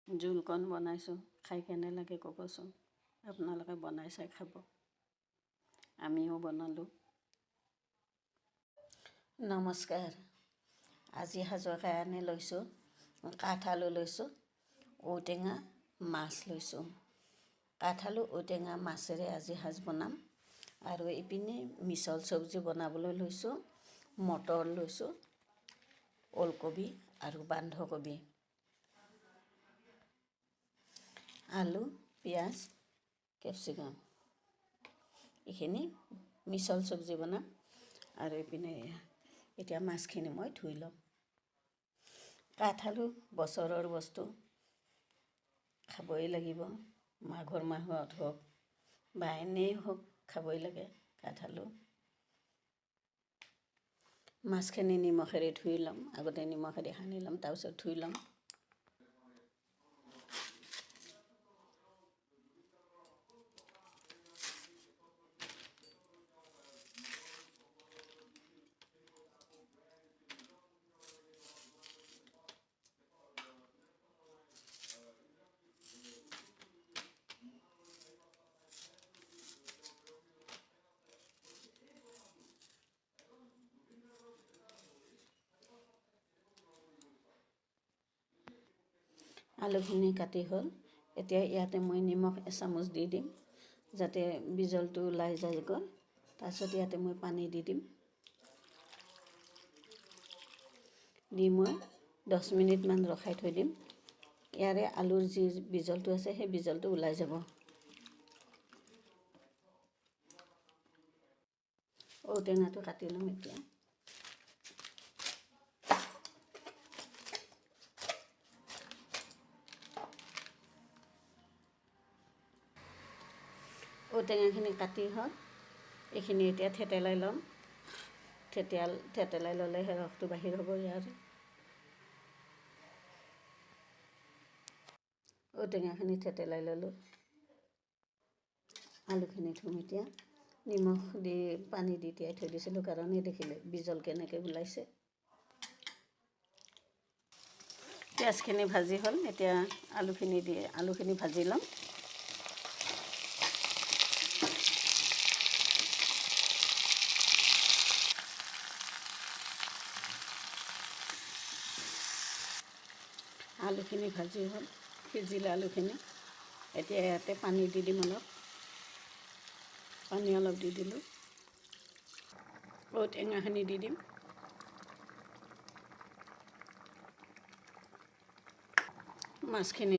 জোলকণ বনাইছোঁ, খাই কেনে লাগে ক'বচোন। আপোনালোকে বনাই চাই খাব, আমিও বনালোঁ। নমস্কাৰ। আজি সাজৰ কাৰণে লৈছোঁ কাঠআলু লৈছোঁ, ঔটেঙা, মাছ লৈছোঁ। কাঠআলু, ঔটেঙা, মাছেৰে আজি সাজ বনাম। আৰু ইপিনে মিছল চব্জি বনাবলৈ লৈছোঁ, মটৰ লৈছোঁ, ওলকবি আৰু বন্ধাকবি, আলু, পিঁয়াজ, কেপচিকাম, এইখিনি মিছল চব্জি বনাম। আৰু ইপিনে এতিয়া মাছখিনি মই ধুই ল'ম। কাঠআলু বছৰৰ বস্তু, খাবই লাগিব। মাঘৰ মাহত হওক বা এনেই হওক খাবই লাগে কাঠআলু। মাছখিনি নিমখেৰে ধুই ল'ম, আগতে নিমখেৰে সানি ল'ম, তাৰপিছত ধুই ল'ম। আলুখিনি কাটি হ'ল, এতিয়া ইয়াতে মই নিমখ এচামুচ দি দিম, যাতে বিজলটো ওলাই যায় গৈ। তাৰপিছত ইয়াতে মই পানী দি দিম, দি মই 10 মিনিটমান ৰখাই থৈ দিম। ইয়াৰে আলুৰ যি বিজলটো আছে সেই বিজলটো ওলাই যাব। ঔটেঙাটো কাটি ল'ম এতিয়া। ঔটেঙাখিনি কাটি হ'ল, এইখিনি এতিয়া থেতেলাই ল'ম। থেতেলাই ল'লেহে ৰসটো বাহিৰ হ'ব ইয়াৰ। ঔটেঙাখিনি থেতেলাই ল'লোঁ, আলুখিনি থ'ম এতিয়া। নিমখ দি পানী দি তিয়াই থৈ দিছিলোঁ কাৰণে দেখিলে বিজল কেনেকৈ ওলাইছে। পিঁয়াজখিনি ভাজি হ'ল, এতিয়া আলুখিনি ভাজি ল'ম। আলুখিনি ভাজি হ'ল, সিজিলে আলুখিনি। এতিয়া ইয়াতে পানী দি দিম অলপ, পানী অলপ দি দিলোঁ। ঔটেঙাখিনি দি দিম, মাছখিনি